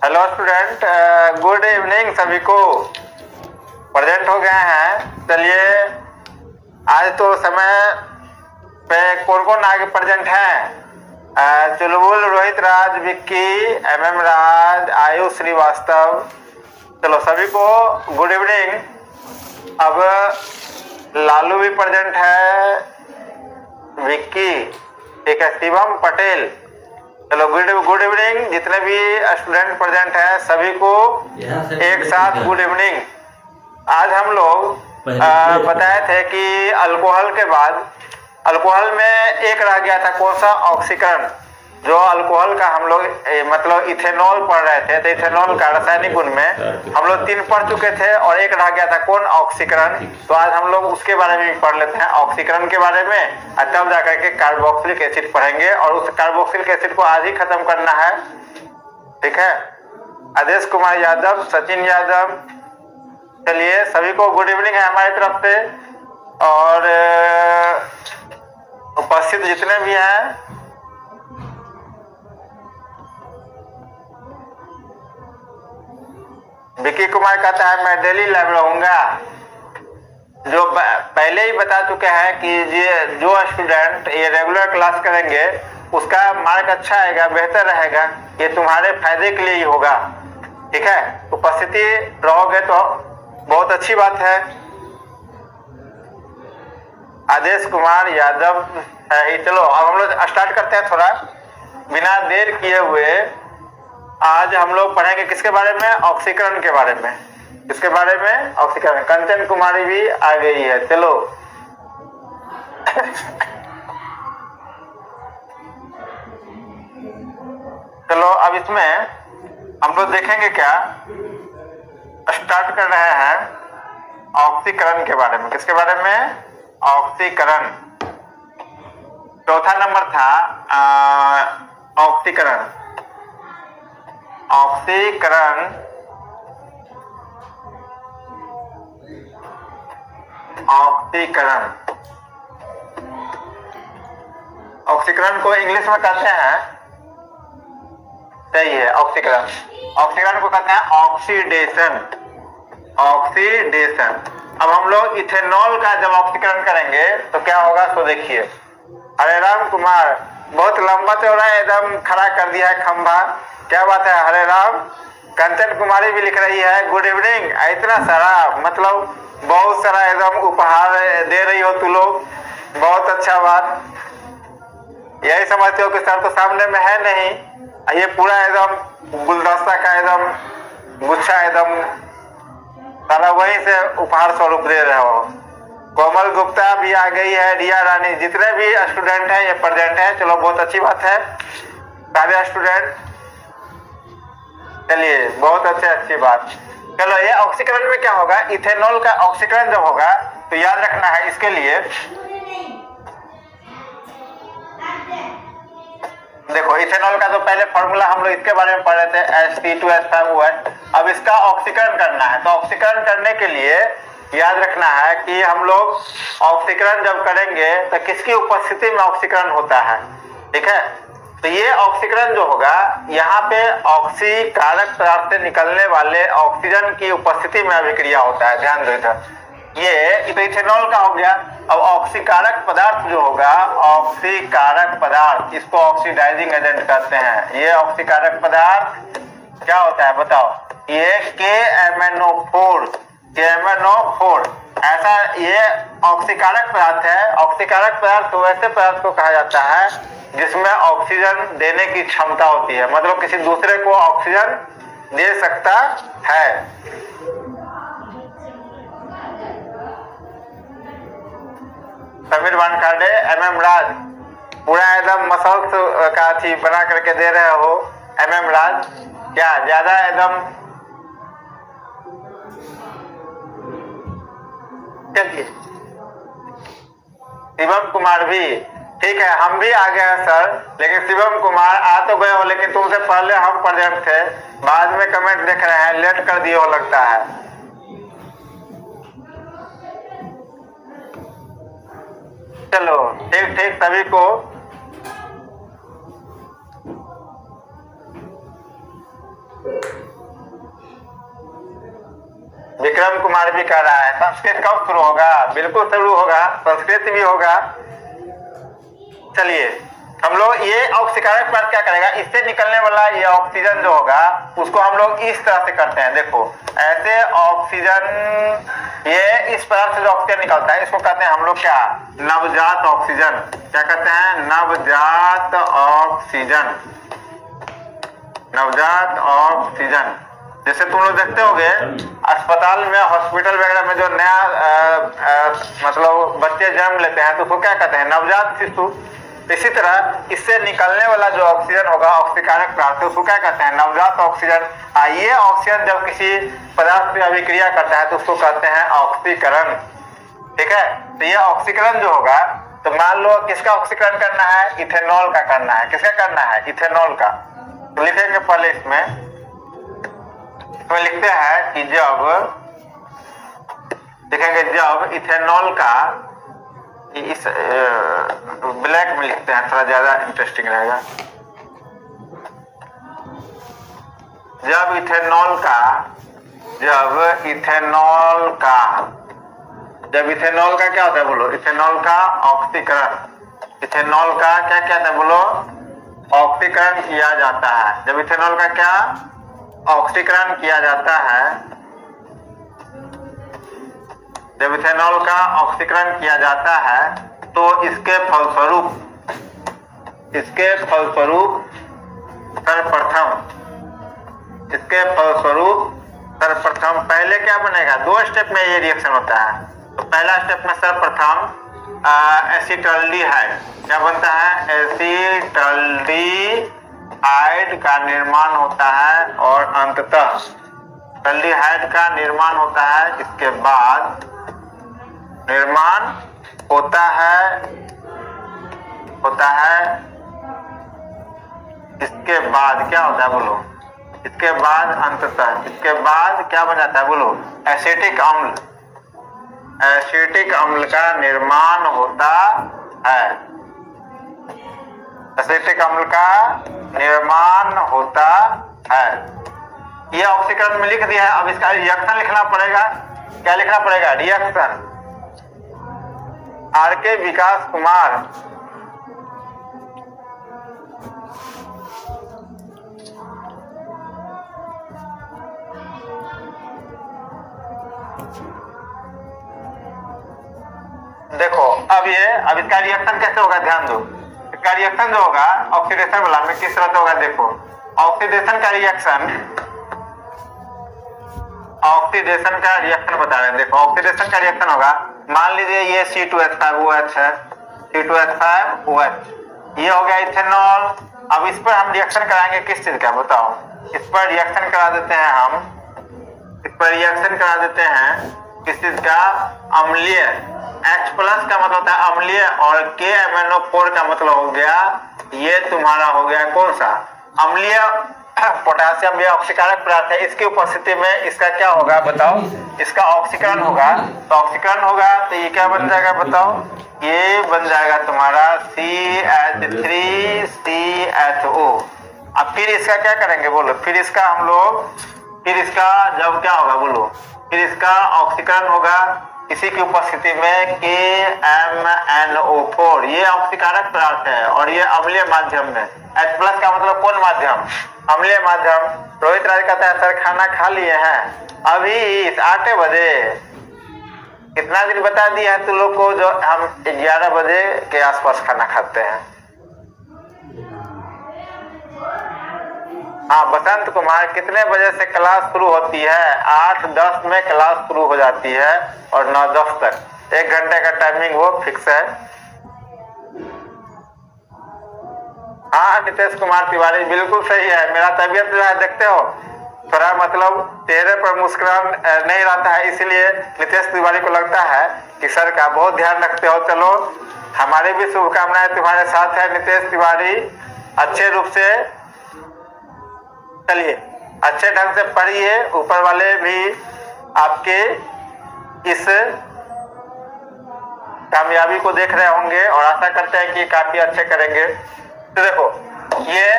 Hello student, good evening सभी को। Present हो गए हैं। चलिए, आज तो समय पे कौन कौन आगे प्रेजेंट है? चुलबुल, रोहित राज, विक्की, MM राज, आयुष श्रीवास्तव। चलो सभी को गुड इवनिंग। अब लालू भी प्रेजेंट है, विक्की, ठीक है, शिवम पटेल। चलो गुड इवनिंग। जितने भी स्टूडेंट प्रेजेंट हैं सभी को एक साथ गुड इवनिंग। आज हम लोग बताए थे कि अल्कोहल के बाद अल्कोहल में एक रह गया था, कौन सा? ऑक्सीकरण। जो अल्कोहल का हम लोग मतलब इथेनॉल पढ़ रहे थे, तो इथेनॉल का रासायनिक गुण में हम लोग 3 पढ़ चुके थे और एक रह गया था, कौन? ऑक्सीकरण। तो आज हम लोग उसके बारे में भी पढ़ लेते हैं, ऑक्सीकरण के बारे में, और तब जाकर के कार्बोक्सिलिक एसिड पढ़ेंगे। और उस कार्बोक्सिलिक एसिड को आज ही खत्म करना है, ठीक है। आदेश कुमार यादव, सचिन यादव। चलिए, सभी को गुड इवनिंग है हमारी तरफ से। और उपस्थित जितने भी हैं, विक्की कुमार कहता है मैं डेली लाइव रहूंगा। जो पहले ही बता चुके हैं कि जो स्टूडेंट ये रेगुलर क्लास करेंगे उसका मार्क अच्छा आएगा, बेहतर रहेगा। ये तुम्हारे फायदे के लिए ही होगा, ठीक है। उपस्थिति रहोगे तो बहुत अच्छी बात है। आदेश कुमार यादव है ही। चलो अब हम लोग स्टार्ट करते हैं थोड़ा बिना देर किए हुए। आज हम लोग पढ़ेंगे किसके बारे में? ऑक्सीकरण के बारे में। किसके बारे में? ऑक्सीकरण। कंचन कुमारी भी आ गई है। चलो चलो अब इसमें हम लोग देखेंगे क्या, स्टार्ट कर रहे हैं ऑक्सीकरण के बारे में। किसके बारे में? ऑक्सीकरण। चौथा नंबर था ऑक्सीकरण। ऑक्सीकरण ऑक्सीकरण ऑक्सीकरण को इंग्लिश में कहते हैं, सही है, ऑक्सीकरण। ऑक्सीकरण को कहते हैं ऑक्सीडेशन। ऑक्सीडेशन। अब हम लोग इथेनॉल का जब ऑक्सीकरण करेंगे तो क्या होगा, तो देखिए। हरे राम कुमार, बहुत लंबा चौड़ा एकदम खड़ा कर दिया है खंभा, क्या बात है हरे राम। कंचन कुमारी भी लिख रही है गुड इवनिंग। इतना सारा, मतलब बहुत सारा एकदम उपहार दे रही हो तू लोग, बहुत अच्छा बात। यही समझते हो कि सर तो सामने में है नहीं, ये पूरा एकदम गुलदस्ता का एकदम गुच्छा एकदम सारा वहीं से उपहार स्वरूप दे रहे हो। कोमल गुप्ता भी आ गई है, रिया रानी, जितने भी स्टूडेंट हैं ये प्रेजेंट हैं। चलो बहुत अच्छी बात है, सारे स्टूडेंट। चलिए बहुत अच्छी बात। चलो, ये ऑक्सीकरण में क्या होगा, इथेनॉल का ऑक्सीकरण जब होगा तो याद रखना है इसके लिए। देखो, इथेनॉल का तो पहले फॉर्मूला हम लोग इसके बारे में पढ़ रहे थे, H2S5OH। अब इसका ऑक्सीकरण करना है, तो ऑक्सीकरण करने के लिए याद रखना है कि हम लोग ऑक्सीकरण जब करेंगे तो किसकी उपस्थिति में ऑक्सीकरण होता है, ठीक है। तो ये ऑक्सीकरण जो होगा, यहाँ पे ऑक्सीकारक पदार्थ से निकलने वाले ऑक्सीजन की उपस्थिति में अभिक्रिया होता है। ध्यान दो इधर, ये तो इथेनॉल का हो गया। अब ऑक्सीकारक पदार्थ जो होगा, ऑक्सीकारक पदार्थ, इसको ऑक्सीडाइजिंग एजेंट कहते हैं। ये ऑक्सीकारक पदार्थ क्या होता है बताओ? ये KMNO4 ऐसा ये ऑक्सीकारक पदार्थ है। ऑक्सीकारक पदार्थ तो वैसे पदार्थ को कहा जाता है जिसमें ऑक्सीजन देने की क्षमता होती है, मतलब किसी दूसरे को ऑक्सीजन दे सकता है। समीर वानखाड़े, MM राज, पूरा एकदम मसल्स का थी बना करके दे रहे हो। MM राज, क्या ज्यादा एकदम। चलिए, शिवम कुमार भी, ठीक है, हम भी आ गए हैं सर। लेकिन शिवम कुमार आ तो गए हो, लेकिन तुमसे पहले हम प्रेजेंट थे, बाद में कमेंट देख रहे हैं, लेट कर दिए हो लगता है। चलो ठीक सभी को विक्रम कुमार भी कह रहा है संस्कृत कब शुरू होगा? बिल्कुल शुरू होगा, संस्कृत भी होगा। चलिए हम लोग ये ऑक्सीकारक पदार्थ क्या करेगा, इससे निकलने वाला ये ऑक्सीजन जो होगा उसको हम लोग इस तरह से करते हैं। देखो ऐसे ऑक्सीजन, ये इस पदार्थ से जो ऑक्सीजन निकलता है इसको कहते हैं हम लोग क्या, नवजात ऑक्सीजन। क्या कहते हैं? नवजात ऑक्सीजन। नवजात ऑक्सीजन। जैसे तुम लोग देखते होगे अस्पताल में, हॉस्पिटल वगैरह में जो नया मतलब बच्चे जन्म लेते हैं तो उसको क्या कहते हैं? नवजात शिशु। इसी तरह इससे निकलने वाला जो ऑक्सीजन होगा ऑक्सीकारक पदार्थ, उसको क्या कहते हैं? नवजात ऑक्सीजन। ये ऑक्सीजन जब किसी पदार्थ में अभिक्रिया करता है तो उसको कहते हैं ऑक्सीकरण। ठीक है, तो ये ऑक्सीकरण जो होगा, तो मान लो किसका ऑक्सीकरण करना है? इथेनॉल का करना है। किसका करना है? इथेनॉल का। तो लिखेंगे पहले इसमें लिखते हैं कि जब लिखेंगे जब इथेनॉल का, इस ब्लैक में लिखते हैं थोड़ा ज्यादा इंटरेस्टिंग रहेगा। जब इथेनॉल का क्या होता है बोलो? इथेनॉल का ऑक्सीकरण। इथेनॉल का क्या क्या था बोलो? ऑक्सीकरण किया जाता है। जब इथेनॉल का क्या ऑक्सीकरण किया जाता है, जब इथेनॉल का ऑक्सीकरण किया जाता है तो इसके फलस्वरूप सर्वप्रथम पहले क्या बनेगा? 2 स्टेप में ये रिएक्शन होता है। तो पहला स्टेप में सर्वप्रथम एसिटल्डिहाइड क्या बनता है? एसिटल्डिहाइड का निर्माण होता है और अंततः एल्डिहाइड का निर्माण होता है। इसके बाद निर्माण होता है इसके बाद क्या होता है बोलो? इसके बाद अंततः इसके बाद क्या बन जाता है बोलो? एसिटिक अम्ल। एसिटिक अम्ल का निर्माण होता है। एसिटिक अम्ल का निर्माण होता है। ये ऑक्सीकरण में लिख दिया है। अब इसका रिएक्शन लिखना पड़ेगा। क्या लिखना पड़ेगा? रिएक्शन। आर.के. विकास कुमार, देखो अब इसका रिएक्शन कैसे होगा ध्यान दो। इसका रिएक्शन जो होगा ऑक्सीडेशन वाला में किस तरह से होगा? देखो ऑक्सीडेशन का रिएक्शन बता रहे हैं। देखो ऑक्सीडेशन का रिएक्शन होगा, मान लीजिए ये C2H5OH है, C2H5OH, ये हो गया इथेनॉल। अब इस पर हम रिएक्शन कराएंगे किस चीज का बताओ? इस पर रिएक्शन करा देते हैं हम, इस पर रिएक्शन करा देते हैं किस चीज का? अम्लीय। H+ का मतलब होता है अम्लीय और KMnO4 का मतलब हो गया, ये तुम्हारा हो गया कौन सा? अम्लीय पोटेशियम। ये ऑक्सीकारक पदार्थ है। इसकी उपस्थिति में इसका क्या होगा बताओ? इसका ऑक्सीकरण होगा। तो ऑक्सीकरण होगा तो ये क्या बन जाएगा बताओ? ये बन जाएगा तुम्हारा CH3CHO। अब फिर इसका क्या करेंगे बोलो? फिर इसका जब क्या होगा बोलो? फिर इसका ऑक्सीकरण होगा। इसी की उपस्थिति में KMnO4, ये ऑक्सीकारक पदार्थ है और ये अम्लीय माध्यम में। H+ का मतलब कौन माध्यम? अम्लीय माध्यम। रोहित राज कहता है सर खाना खा लिए हैं अभी 8 बजे। कितना दिन बता दिया है तुम लोग को? जो हम 11 बजे के आसपास खाना खाते हैं। हाँ बसंत कुमार, कितने बजे से क्लास शुरू होती है? 8:10 में क्लास शुरू हो जाती है और 9:10 तक 1 घंटे का टाइमिंग वो फिक्स है। हाँ नितेश कुमार तिवारी बिल्कुल सही है। मेरा तबीयत जो है देखते हो थोड़ा मतलब चेहरे पर मुस्कुरान नहीं रहता है, इसलिए नितेश तिवारी को लगता है कि सर का बहुत ध्यान रखते हो। चलो हमारी भी शुभकामनाएं तुम्हारे साथ है नितेश तिवारी। अच्छे रूप से चलिए, अच्छे ढंग से पढ़िए। ऊपर वाले भी आपके इस कामयाबी को देख रहे होंगे और आशा करते हैं कि काफी अच्छे करेंगे। तो देखो ये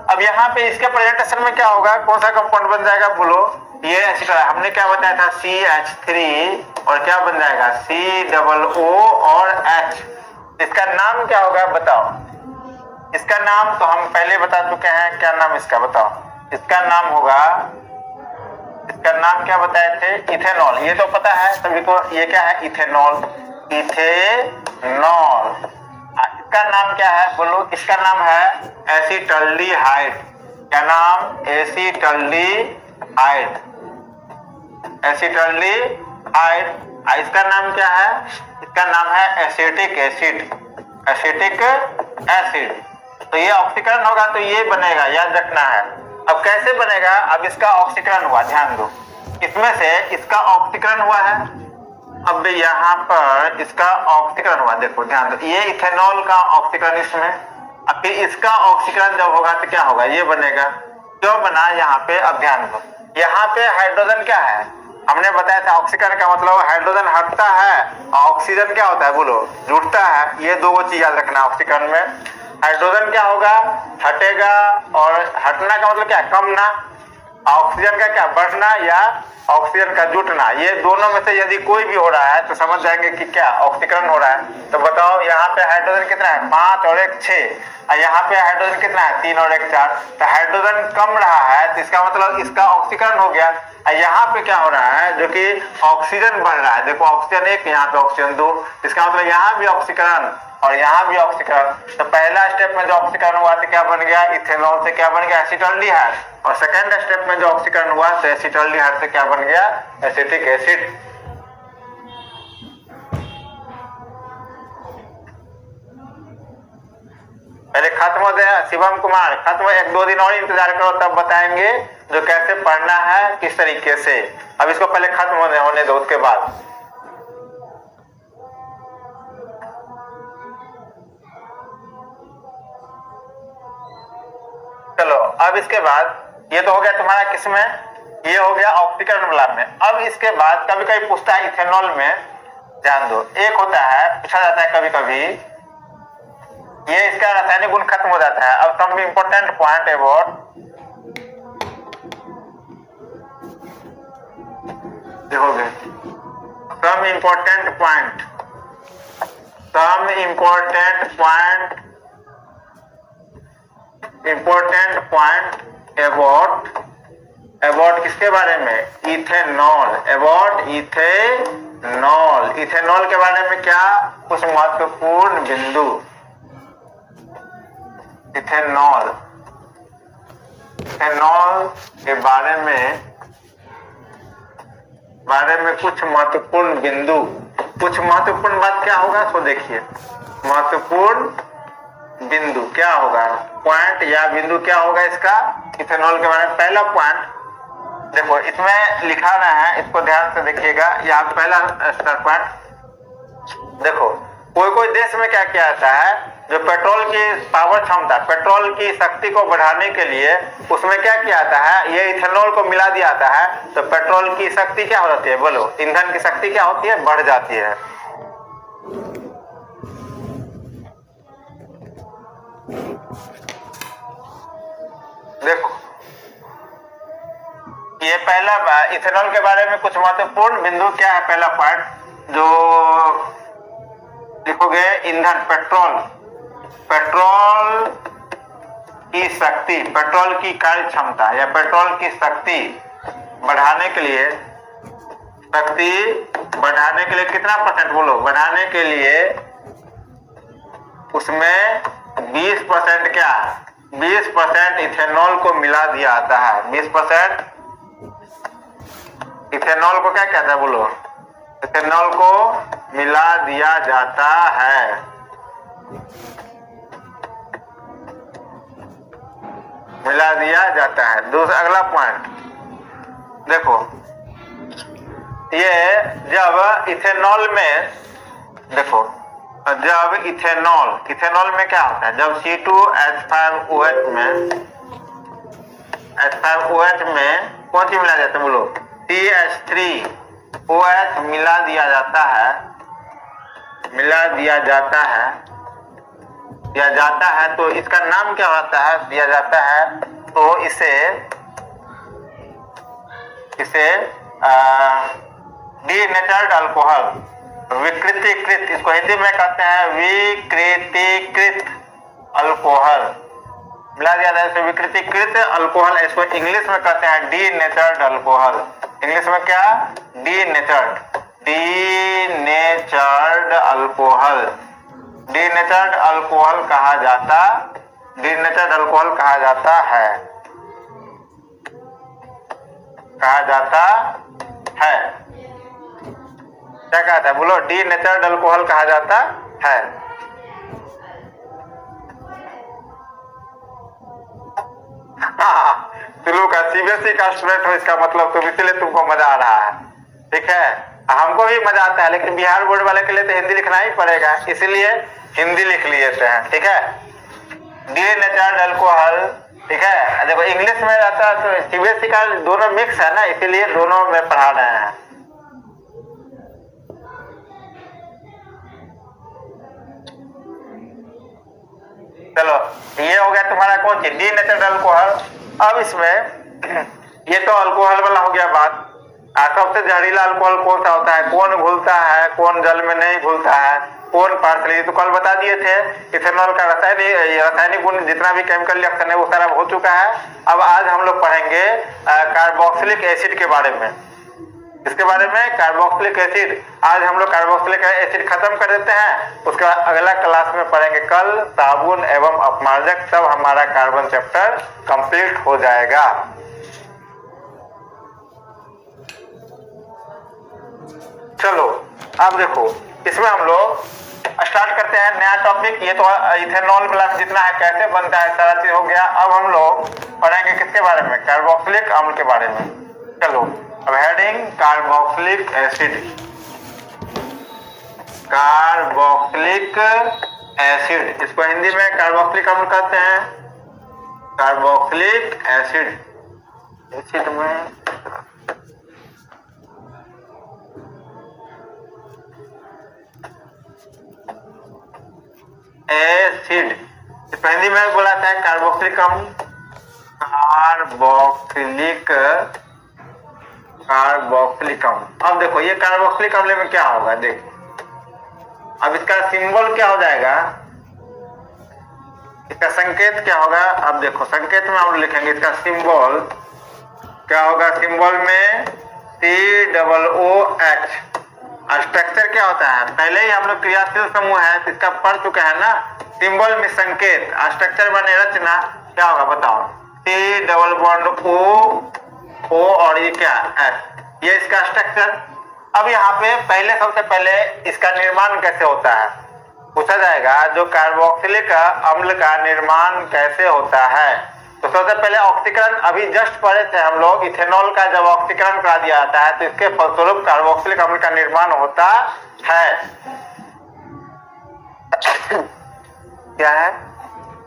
अब यहाँ पे इसके प्रेजेंटेशन में क्या होगा, कौन सा कंपाउंड बन जाएगा बोलो, ये एसिटल। हमने क्या बताया था CH3 और क्या बन जाएगा COO और H। इसका नाम क्या होगा बताओ, इसका नाम तो हम पहले बता चुके हैं, क्या नाम इसका बताओ। इसका नाम होगा, इसका नाम क्या बताए थे, इथेनॉल। ये तो पता है सभी को, ये क्या है इथेनॉल, इथेनॉल। इसका नाम क्या है बोलो, इसका नाम है एसिटल्डिहाइड। क्या नाम, एसिटल्डिहाइड, एसिटल्डिहाइड। इसका नाम क्या है, इसका नाम है एसिटिक एसिड, एसिटिक एसिड। तो ये ऑक्सीकरण होगा तो ये बनेगा, याद रखना है। अब कैसे बनेगा, अब इसका ऑक्सीकरण हुआ, ध्यान दो, इसमें से इसका ऑक्सीकरण हुआ है। अब यहाँ पर इसका ऑक्सीकरण हुआ, देखो ध्यान दो, ये इथेनॉल का ऑक्सीकरण इसमें। अब फिर इसका ऑक्सीकरण जब होगा तो क्या होगा, ये बनेगा। क्यों बना यहाँ पे, अब ध्यान दो, यहाँ पे हाइड्रोजन क्या है, हमने बताया था ऑक्सीकरण का मतलब हाइड्रोजन हटता है, ऑक्सीजन क्या होता है बोलो, जुड़ता है। ये दो चीज याद रखना ऑक्सीकरण में। हाइड्रोजन क्या होगा, हटेगा, और हटना का मतलब क्या, कम ना, ऑक्सीजन का क्या, बढ़ना, या ऑक्सीजन का जुटना। ये दोनों में से यदि कोई भी हो रहा है तो समझ जाएंगे कि क्या ऑक्सीकरण हो रहा है। तो बताओ यहाँ पे हाइड्रोजन कितना है, 5 और 1 6, और यहाँ पे हाइड्रोजन कितना है, 3 और 1 4। तो हाइड्रोजन कम रहा है तो इसका मतलब इसका ऑक्सीकरण हो गया। यहाँ पे क्या हो रहा है, जो कि ऑक्सीजन बढ़ रहा है, देखो ऑक्सीजन 1, यहाँ पे ऑक्सीजन 2, इसका मतलब यहाँ भी ऑक्सीकरण और यहाँ भी ऑक्सीकरण। तो पहला स्टेप में जो ऑक्सीकरण हुआ तो क्या बन गया, इथेनॉल से क्या बन गया, एसिटल्डिहाइड। और सेकंड स्टेप में जो ऑक्सीकरण हुआ तो एसिटल्डिहाइड से क्या बन गया, एसिटिक एसिड। पहले खत्म हो गया शिवम कुमार, खत्म, 1-2 दिन और इंतजार करो तब बताएंगे जो कैसे पढ़ना है किस तरीके से। अब इसको पहले खत्म होने दो, उसके बाद चलो। अब इसके बाद ये तो हो गया तुम्हारा किसमें, ये हो गया ऑक्सीकरण वाला में। अब इसके बाद कभी कभी पूछता है इथेनॉल में, ध्यान दो, एक होता है, पूछा जाता है कभी कभी, ये इसका रासायनिक गुण खत्म हो जाता है। अब सम इंपॉर्टेंट पॉइंट अबाउट, देखोगे some important point, some important point, important point about, about किसके बारे में, इथेनॉल, अबाउट इथेनॉल। इथेनॉल के बारे में क्या, कुछ महत्वपूर्ण बिंदु, इथेनॉल, इथेनॉल के बारे में कुछ महत्वपूर्ण बिंदु, कुछ महत्वपूर्ण बात क्या होगा, तो देखिए महत्वपूर्ण बिंदु क्या होगा, पॉइंट या बिंदु क्या होगा इसका, इथेनॉल के बारे में। पहला पॉइंट देखो इसमें लिखा रहा है, इसको ध्यान से देखिएगा। यहाँ पहला स्तर पॉइंट देखो, कोई कोई देश में क्या किया जाता है, जो पेट्रोल की पावर क्षमता, पेट्रोल की शक्ति को बढ़ाने के लिए उसमें क्या किया जाता है, ये इथेनॉल को मिला दिया जाता है। तो पेट्रोल की शक्ति क्या हो जाती है बोलो, ईंधन की शक्ति क्या होती है, बढ़ जाती है। देखो ये पहला इथेनॉल के बारे में कुछ महत्वपूर्ण बिंदु क्या है, पहला पॉइंट जो लिखोगे, ईंधन, पेट्रोल, पेट्रोल की शक्ति, पेट्रोल की कार्य क्षमता या पेट्रोल की शक्ति बढ़ाने के लिए, शक्ति बढ़ाने के लिए कितना परसेंट बोलो, बढ़ाने के लिए उसमें 20% क्या, 20% इथेनॉल को मिला दिया जाता है। 20% इथेनॉल को क्या कहता है बोलो, इथेनॉल को मिला दिया जाता है। मिला दिया जाता है। दूसरा अगला पॉइंट देखो, ये जब इथेनॉल में देखो, जब इथेनॉल, इथेनॉल में क्या होता है, जब C2H5OH में, H5OH में कौन सी मिला जाता है बोलो, CH3OH मिला दिया जाता है, मिला दिया जाता है। दिया जाता है तो इसका नाम क्या होता है, दिया जाता है तो इसे डीनेचर्ड अल्कोहल, विकृतीकृत, इसको हिंदी में कहते हैं विकृतीकृत अल्कोहल, मिला दिया जाए इसे विकृतीकृत अल्कोहल। इसको इंग्लिश में कहते हैं डीनेचर्ड अल्कोहल। इंग्लिश में क्या, डीनेचर्ड अल्कोहल, डीनेचर्ड अल्कोहल कहा जाता है, क्या कहता है बोलो, डीनेचर्ड अल्कोहल कहा जाता है। तुलू का सीबीएसई का स्टूडेंट हो इसका मतलब, तुम इसीलिए तुमको मजा आ रहा है, ठीक है। हमको भी मजा आता है, लेकिन बिहार बोर्ड वाले के लिए तो हिंदी लिखना ही पड़ेगा, इसलिए हिंदी लिख लिए हैं, ठीक है। डीनेचर्ड अल्कोहल, ठीक है। देखो इंग्लिश में रहता है तो सीबीएसई का दोनों मिक्स है ना, इसीलिए दोनों में पढ़ा रहे हैं। चलो ये हो गया तुम्हारा कौन सी, डीनेचर्ड अल्कोहल। अब इसमें ये तो अल्कोहल वाला हो गया बात। सबसे जहरीला अल्कोहल कौन सा होता है, कौन घुलता है, कौन जल में नहीं घुलता है, कौन पार्सली, तो कल बता दिए थे। इथेनॉल का रासायनिक गुण जितना भी केमिकल रिएक्शन है वो सारा हो चुका है। अब आज हम लोग पढ़ेंगे कार्बोक्सिलिक एसिड के बारे में। इसके बारे में कार्बोक्सिलिक एसिड, आज हम लोग कार्बोक्सिलिक एसिड खत्म कर देते हैं, उसके बाद अगला क्लास में पढ़ेंगे कल साबुन एवं अपमार्जक, तब हमारा कार्बन चैप्टर कंप्लीट हो जाएगा। चलो अब देखो इसमें हम लोग स्टार्ट करते हैं नया टॉपिक। ये तो इथेनॉल वाला जितना है कैसे बनता है सारा चीज हो गया। अब हम लोग पढ़ेंगे किसके बारे में, कार्बोक्सिलिक अम्ल के बारे में। चलो अब heading carboxylic acid, carboxylic acid, इसको हिंदी में कार्बोक्सिलिक अम्ल कहते हैं। कार्बोक्सिलिक एसिड, एसिड में एसिड, हिंदी में बोला था कार्बोक्सिलिक अम्ल, कार्बोक्सिलिक अम्ल। अब देखो ये कार्बोक्सिलिक अम्ल में क्या होगा, देखो अब इसका सिंबल क्या हो जाएगा, इसका संकेत क्या होगा। अब देखो संकेत में हम लिखेंगे इसका सिंबल क्या होगा, सिंबल में COOH। स्ट्रक्चर क्या होता है, पहले ही हम लोग क्रियाशील समूह है तो इसका पढ़ चुके हैं ना। सिंबल में संकेत, स्ट्रक्चर बने रचना क्या होगा बताओ, C डबल बॉन्ड O और ये क्या S, ये इसका स्ट्रक्चर। अब यहाँ पे पहले सबसे पहले इसका निर्माण कैसे होता है पूछा जाएगा, जो कार्बोक्सिलिक अम्ल का निर्माण कैसे होता है। तो सबसे पहले ऑक्सीकरण, अभी जस्ट पढ़े थे हम लोग, इथेनॉल का जब ऑक्सीकरण करा दिया जाता है तो इसके फलस्वरूप कार्बोक्सिलिक अम्ल का निर्माण होता है। क्या है,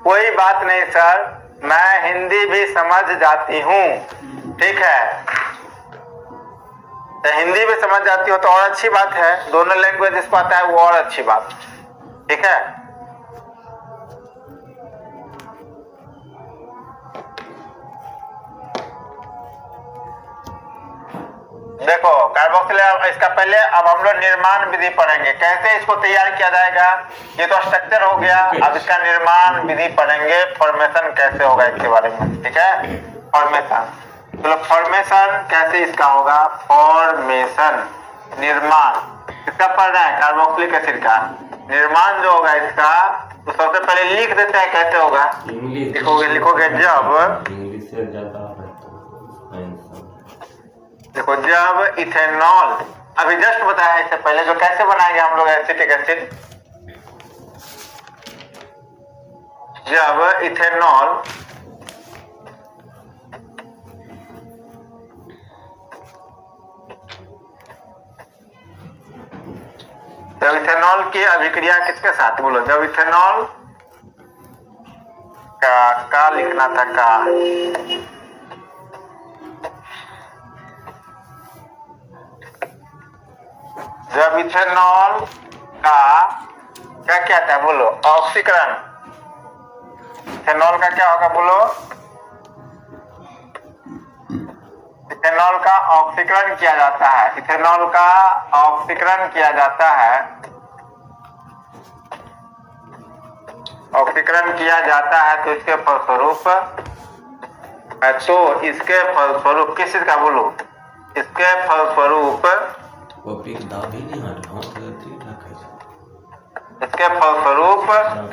कोई बात नहीं सर, मैं हिंदी भी समझ जाती हूँ, ठीक है। तो हिंदी भी समझ जाती हो तो और अच्छी बात है, दोनों लैंग्वेज इसको आता है वो और अच्छी बात, ठीक है। देखो कार्बोक्सिलिक, इसका पहले अब हम लोग निर्माण विधि पढ़ेंगे, कैसे इसको तैयार किया जाएगा। ये तो स्ट्रक्चर हो गया, अब इसका निर्माण विधि पढ़ेंगे, फॉर्मेशन कैसे होगा इसके बारे में, ठीक है। फॉर्मेशन, चलो फॉर्मेशन कैसे इसका होगा, फॉर्मेशन निर्माण किसका पढ़ रहे हैं, कार्बोक्सिलिक एसिड का निर्माण जो होगा इसका, तो सबसे पहले लिख देते हैं कैसे होगा। लिखोगे जब, देखो जब इथेनॉल, अभी जस्ट बताया इससे पहले जो कैसे बनाएंगे हम लोग एसिटिक एसिड, जब इथेनॉल की अभिक्रिया किसके साथ बोलो, जब इथेनॉल का लिखना था का, जब इथेनॉल का क्या कहता है बोलो, ऑक्सीकरण, इथेनॉल का क्या होगा बोलो? इथेनॉल का ऑक्सीकरण किया जाता है, इथेनॉल का ऑक्सीकरण किया जाता है, ऑक्सीकरण किया जाता है तो इसके फलस्वरूप किस चीज का बोलो? इसके फलस्वरूप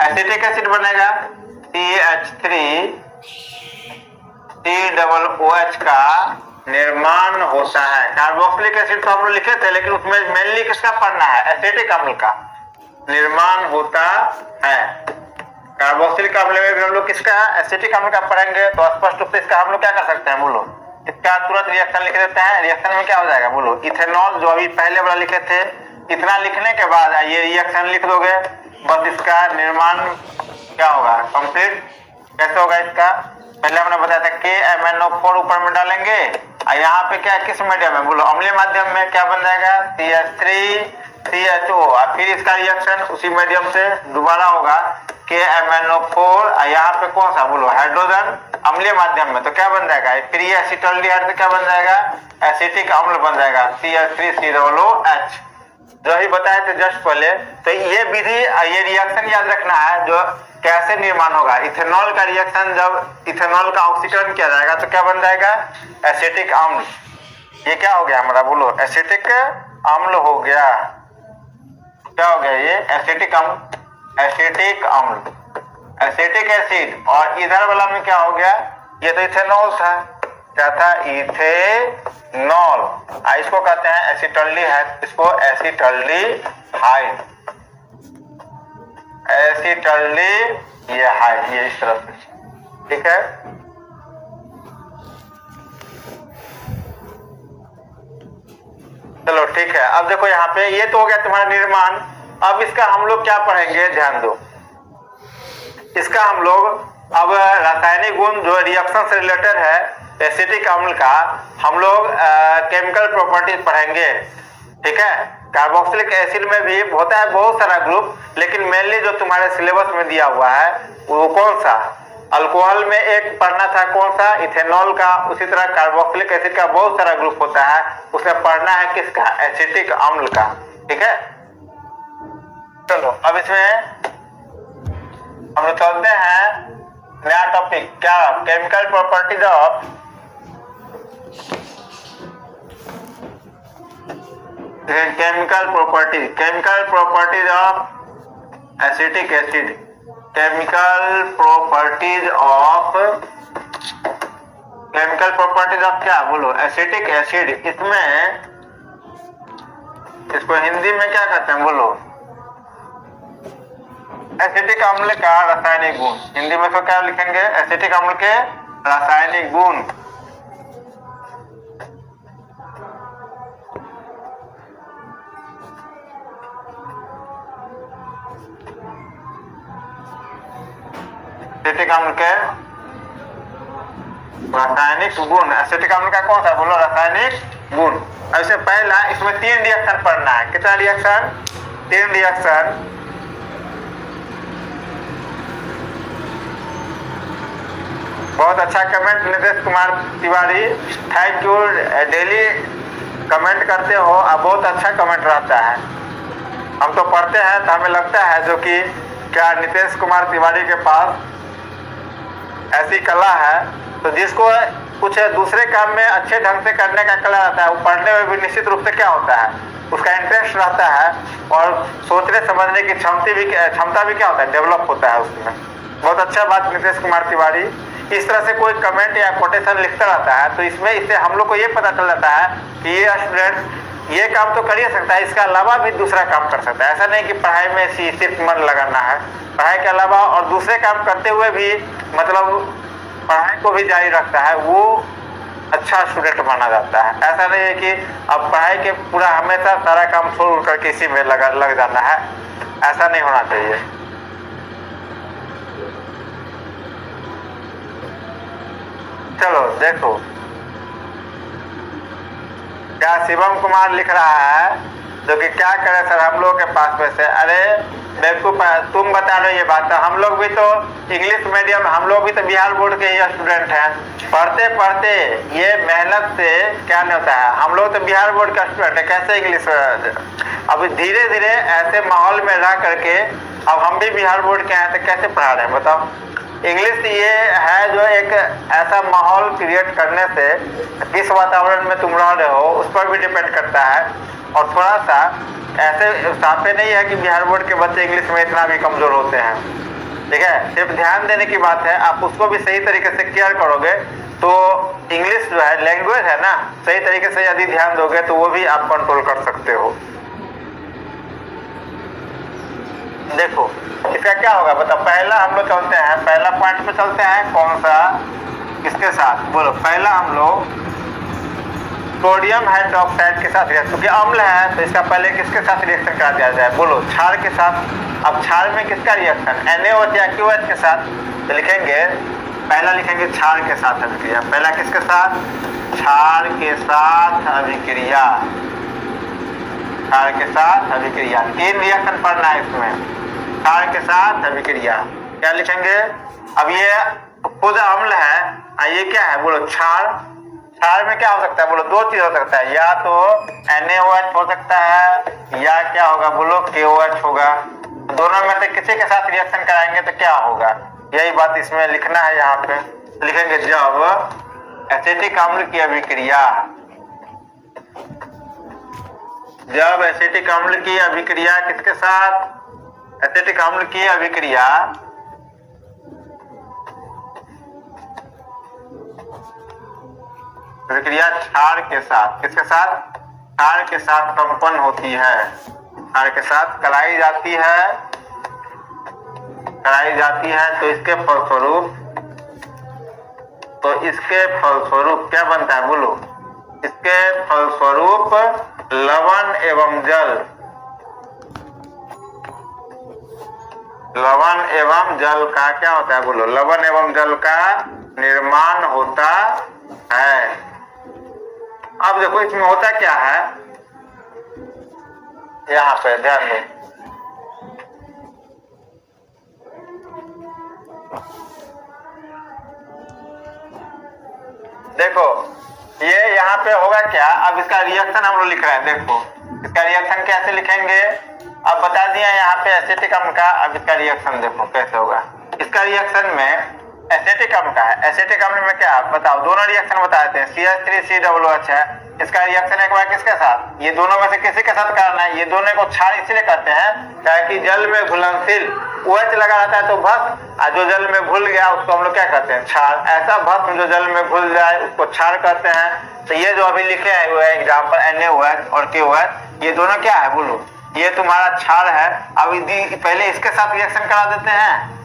एसिटिक एसिड बनेगा, CH3COOH का निर्माण होता है। कार्बोक्सिलिक एसिड तो हम लोग लिखे थे, लेकिन उसमें मेनली किसका पढ़ना है? एसिटिक अम्ल का निर्माण होता है। कार्बोक्सिलिक अम्ल में भी हम लोग किसका? एसिटिक अम्ल का पढ़ेंगे, तो स्पष्ट रूप से इसका हम लोग क्या कर सकते हैं बोलो? इसका तुरंत रिएक्शन लिख देते हैं। रिएक्शन में क्या हो जाएगा बोलो? इथेनॉल जो अभी पहले वाला लिखे थे, इतना लिखने के बाद ये रिएक्शन लिख दोगे, बस इसका निर्माण क्या होगा? कंप्लीट। कैसे होगा इसका? पहले हमने बताया था KMnO4 ऊपर में डालेंगे, और यहाँ पे क्या किस मीडियम में बोलो? अम्लीय माध्यम में क्या बन जाएगा? CH3CHO, और फिर इसका रिएक्शन उसी मीडियम से दोबारा होगा KMnO4, और यहाँ पे कौन सा बोलो? हाइड्रोजन, अम्लीय माध्यम में, तो क्या बन जाएगा? फिर ये एसिटल्डिहाइड से क्या बन जाएगा? एसिटिक अम्ल बन जाएगा, CH3COOH, जो ही बताए थे जस्ट पहले। तो ये विधि, ये रिएक्शन याद रखना है, जो कैसे निर्माण होगा। इथेनॉल का रिएक्शन, जब इथेनॉल का ऑक्सीकरण किया जाएगा तो क्या बन जाएगा? एसिटिक अम्ल। ये क्या हो गया हमारा बोलो? एसिटिक अम्ल हो गया। क्या हो गया ये? एसिटिक अम्ल, एसिटिक अम्ल, एसिटिक एसिड। और इधर वाला में क्या हो गया? ये तो इथेनॉल था, क्या था? इथेनॉल। इसको कहते हैं एसिटल्डिहाइड, इसको एसिटल्डिहाइड, एसिटल्डिहाइड, ये इस तरह से, ठीक है। चलो ठीक है। अब देखो यहाँ पे ये तो हो गया तुम्हारा निर्माण। अब इसका हम लोग क्या पढ़ेंगे, ध्यान दो। इसका हम लोग अब रासायनिक गुण जो रिएक्शन से रिलेटेड है एसिटिक अम्ल का, हम लोग केमिकल प्रॉपर्टीज पढ़ेंगे, ठीक है। कार्बोक्सिलिक एसिड में भी होता है बहुत सारा ग्रुप, लेकिन मेनली जो तुम्हारे सिलेबस में दिया हुआ है वो कौन सा? अल्कोहल में एक पढ़ना था, कौन सा? इथेनॉल का। उसी तरह कार्बोक्सिलिक एसिड का बहुत सारा ग्रुप होता है, उसमें पढ़ना है किसका? एसिटिक अम्ल का, ठीक है। चलो अब इसमें हम लोग चलते हैं नया टॉपिक, क्या? Chemical properties of chemical properties of acetic acid, chemical properties of क्या बोलो? Acetic acid. इसमें इसको हिंदी में क्या कहते हैं बोलो? एसिटिक अम्ल का रासायनिक गुण। हिंदी में तो क्या लिखेंगे? एसिटिक अम्ल के रासायनिक गुण। एसिटिक अम्ल के रासायनिक गुण। एसिटिक अम्ल का कौन सा बोलो? रासायनिक गुण। ऐसे पहला इसमें 3 रिएक्शन पढ़ना है। कितना रिएक्शन? 3 रिएक्शन। बहुत अच्छा comment Nitish Kumar Tiwari, thank you. Daily comment करते हो, अब बहुत अच्छा कमेंट रहता है। हम तो पढ़ते हैं तो हमें लगता है जो कि क्या नीतीश कुमार तिवारी के पास ऐसी कला है, तो जिसको कुछ दूसरे काम में अच्छे ढंग से करने का कला रहता है, वो पढ़ने में भी निश्चित रूप से क्या होता है, उसका इंटरेस्ट रहता है, और सोचने समझने की क्षमता भी क्या होता है? डेवलप होता है उसमें। बहुत अच्छा बात नीतीश कुमार तिवारी। इस तरह से कोई कमेंट या कोटेशन लिखता रहता है, तो इससे हम लोग को ये पता चल जाता है कि ये स्टूडेंट ये काम तो कर ही सकता है, इसके अलावा भी दूसरा काम कर सकता है। ऐसा नहीं कि पढ़ाई में सिर्फ मन लगाना है, पढ़ाई के अलावा और दूसरे काम करते हुए भी मतलब पढ़ाई को भी जारी रखता है, वो अच्छा स्टूडेंट माना जाता है। ऐसा नहीं है कि अब पढ़ाई के पूरा हमेशा सारा काम छोड़ करके इसी में लग जाना है, ऐसा नहीं होना चाहिए। चलो देखो, क्या शिवम कुमार लिख रहा है जो कि क्या करें सर हम लोग के पास में से। अरे बेवकूफ, तुम बता रहे हो ये बात, हम लोग भी तो इंग्लिश मीडियम, हम लोग भी तो बिहार बोर्ड के ही स्टूडेंट हैं। पढ़ते पढ़ते ये मेहनत से क्या नहीं होता है, हम लोग तो बिहार बोर्ड का स्टूडेंट है, कैसे इंग्लिश। अब धीरे धीरे ऐसे माहौल में रह करके अब हम भी बिहार बोर्ड के हैं तो कैसे पढ़ा रहे हैं बताओ। इंग्लिश ये है जो एक ऐसा माहौल क्रिएट करने से किस वातावरण में तुम रह रहे हो उस पर भी डिपेंड करता है। और थोड़ा सा ऐसे साफे नहीं है कि बिहार बोर्ड के बच्चे इंग्लिश में इतना भी कमजोर होते हैं, ठीक है। सिर्फ ध्यान देने की बात है, आप उसको भी सही तरीके से केयर करोगे तो इंग्लिश जो है लैंग्वेज है ना, सही तरीके से यदि ध्यान दोगे तो वो भी आप कंट्रोल कर सकते हो। देखो इसका क्या होगा बताओ। पहला हम लोग चलते हैं, पहला पॉइंट पे चलते हैं, कौन सा, किसके साथ बोलो। पहला हम लोग सोडियम हाइड्रोक्साइड के साथ रिएक्शन, क्योंकि अम्ल है तो इसका पहले किसके साथ रिएक्शन करा दिया जाए बोलो, क्षार के साथ। अब क्षार में किसका रिएक्शन, NaOH या QH के साथ, तो लिखेंगे पहला लिखेंगे क्षार के साथ अभिक्रिया। पहला किसके साथ, क्षार के साथ अभिक्रिया, क्षार के साथ अभिक्रिया। 3 रिएक्शन पढ़ना है इसमें, क्षार के साथ अभिक्रिया। क्या लिखेंगे, अब ये खुद अम्ल है, ये क्या है बोलो क्षार। क्षार में क्या हो सकता है बोलो, 2 चीज हो सकता है, या तो NaOH हो सकता है या क्या होगा बोलो KOH होगा। दोनों में से किसी के साथ रिएक्शन कराएंगे तो क्या होगा, यही बात इसमें लिखना है। यहाँ पे लिखेंगे जब एसिटिक अम्ल की अभिक्रिया, जब एसिटिक अम्ल की अभिक्रिया किसके साथ, एसिटिक अम्ल की अभिक्रिया प्रक्रिया क्षार के साथ, किसके साथ, क्षार के साथ संपन्न होती है, क्षार के साथ कराई जाती है, कराई जाती है तो इसके फलस्वरूप क्या बनता है बोलो, इसके फलस्वरूप लवण एवं जल, लवण एवं जल का क्या होता है बोलो, लवण एवं जल का निर्माण होता है। अब देखो इसमें होता क्या है, यहाँ पे ध्यान दो, देखो ये यहाँ पे होगा क्या। अब इसका रिएक्शन हम लोग लिख रहे हैं, देखो इसका रिएक्शन कैसे लिखेंगे। अब बता दिया यहाँ पे एसिटिक अम्ल का, अब इसका रिएक्शन देखो कैसे होगा। इसका रिएक्शन में एसिटिक अम्ल का है, एसिटिक अम्ल में क्या बताओ, दोनों रिएक्शन बता देते हैं, CH3COOH है। इसका रिएक्शन एक बार किसके साथ, ये दोनों में से किसी के साथ करना है। ये दोनों को क्षार इसलिए कहते हैं ताकि जल में घुलनशील OH लगा रहता है तो भस्म, और जो जल में घुल गया उसको हम लोग क्या कहते हैं क्षार। ऐसा भस्म जो जल में घुल जाए उसको क्षार कहते हैं। तो ये जो अभी लिखे हैं वो एग्जाम्पल NaOH और KOH, ये दोनों क्या है बोलो, ये तुम्हारा क्षार है। अब पहले इसके साथ रिएक्शन करा देते हैं,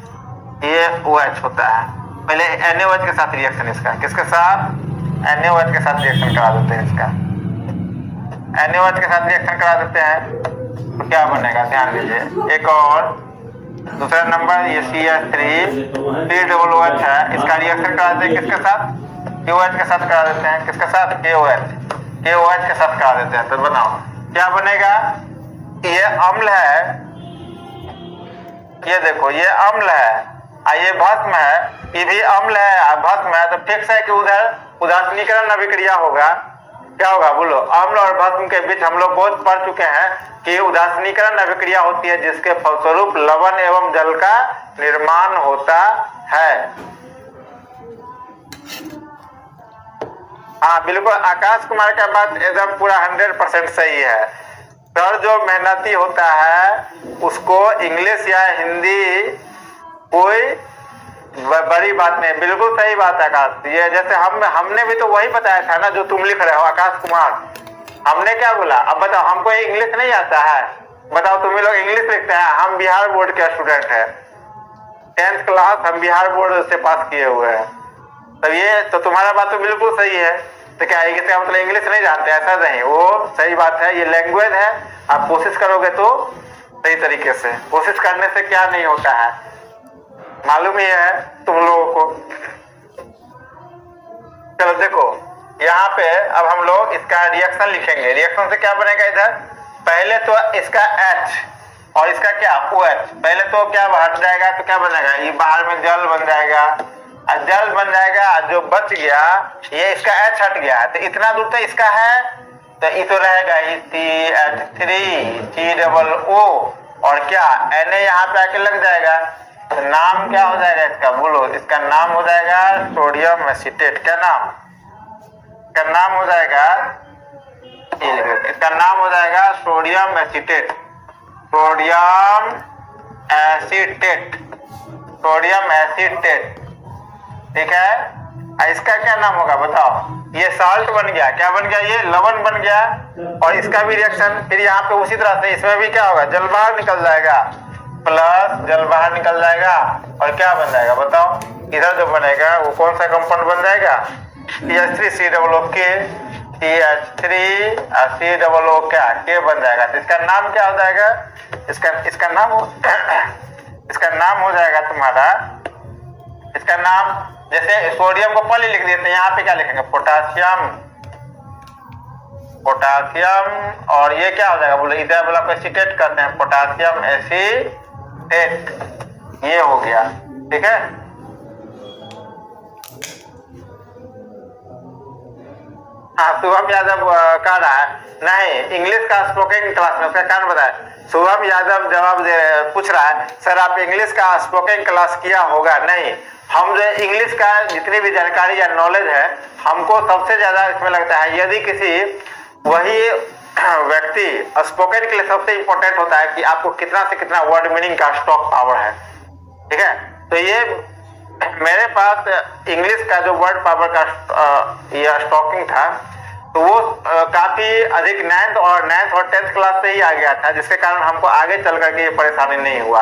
ये OH होता है, पहले NaOH के साथ रिएक्शन, इसका किसके साथ, NaOH के साथ रिएक्शन करा देते हैं, इसका NaOH के साथ रिएक्शन करा देते हैं तो क्या बनेगा ध्यान दीजिए। एक और दूसरा नंबर ये CH3COOH है, इसका रिएक्शन करा देते हैं किसके साथ, KOH के साथ करा देते हैं, किसके साथ KOH के साथ करा देते हैं। तो बनाओ क्या बनेगा, ये अम्ल है, ये देखो ये अम्ल है, ये भस्म है, ये भी अम्ल है भस्म है, तो फिक्स है कि उधर उदासीनीकरण अभिक्रिया होगा। क्या होगा बोलो, अम्ल और भस्म के बीच हम लोग बहुत पढ़ चुके हैं कि उदासीनीकरण अभिक्रिया होती है जिसके फलस्वरूप लवण एवं जल का निर्माण होता है। हाँ बिल्कुल, आकाश कुमार का बात एकदम पूरा 100% सही है। सर जो मेहनती होता है उसको इंग्लिश या हिंदी कोई बड़ी बात नहीं, बिल्कुल सही बात है आकाश। ये जैसे हमने भी तो वही बताया था ना जो तुम लिख रहे हो आकाश कुमार, हमने क्या बोला। अब बताओ हमको इंग्लिश नहीं आता है, बताओ तुम लोग इंग्लिश लिखते हैं, हम बिहार बोर्ड के स्टूडेंट हैं, 10th क्लास हम बिहार बोर्ड से पास किए हुए हैं। तब ये तो तुम्हारा बात तो बिल्कुल सही है, तो क्या है इसका मतलब इंग्लिश नहीं जानते, ऐसा नहीं, वो सही बात है, ये लैंग्वेज है। आप कोशिश करोगे तो सही तरीके से, कोशिश करने से क्या नहीं होता है मालूम ही है तुम लोगों को। चलो देखो यहाँ पे अब हम लोग इसका रिएक्शन लिखेंगे, रिएक्शन से क्या बनेगा, इधर पहले तो इसका H और इसका क्या OH, पहले तो क्या हट जाएगा तो क्या बनेगा, ये बाहर में जल बन जाएगा, और जल बन जाएगा, जो बच गया ये इसका H हट गया, तो इतना दूर तो इसका है, तो ये तो रहेगा ही CH3 COO और क्या Na यहाँ पे आके लग जाएगा, तो नाम क्या हो जाएगा इसका, बोलो, इसका नाम हो जाएगा सोडियम एसीटेट। क्या नाम, इसका नाम हो जाएगा, ये लिखो, इसका नाम हो जाएगा sodium acetate, sodium acetate, sodium acetate, ठीक है। इसका क्या नाम होगा बताओ, ये साल्ट बन गया, क्या बन गया, ये लवण बन गया, और इसका भी रिएक्शन फिर यहाँ पे उसी तरह से इसमें भी क्या होगा, जल बाहर निकल जाएगा, प्लस जल बाहर निकल जाएगा, और क्या बन जाएगा बताओ, इधर जो बनेगा वो कौन सा कंपाउंड बन जाएगा, CH3COO CH3COO क्या के बन जाएगा, तो इसका नाम क्या हो जाएगा, इसका नाम हो जाएगा तुम्हारा, इसका नाम, जैसे सोडियम को पहले लिख देते हैं, यहाँ पे क्या लिखेंगे, पोटासियम, पोटासियम, और ये क्या हो जाएगा बोले, इधर वाला को एसीटेट करते हैं, पोटासियम एसीटेट, ये हो गया, ठीक है। हाँ, शुभम यादव कह रहा है नहीं, इंग्लिश का स्पोकन क्लास में, उसका कारण बताया, शुभम यादव जवाब पूछ रहा है, सर आप इंग्लिश का स्पोकन क्लास किया होगा, नहीं, हम जो इंग्लिश का जितनी भी जानकारी या नॉलेज है, हमको सबसे ज्यादा इसमें लगता है, यदि किसी वही व्यक्ति स्पोकन के लिए सबसे इंपॉर्टेंट होता है कि आपको कितना से कितना वर्ड मीनिंग का स्टॉक पावर है, ठीक है। तो ये मेरे पास इंग्लिश का जो वर्ड पावर का ये स्टॉकिंग था, तो वो काफी अधिक 9th और 10th क्लास से ही आ गया था, जिसके कारण हमको आगे चल करके ये परेशानी नहीं हुआ।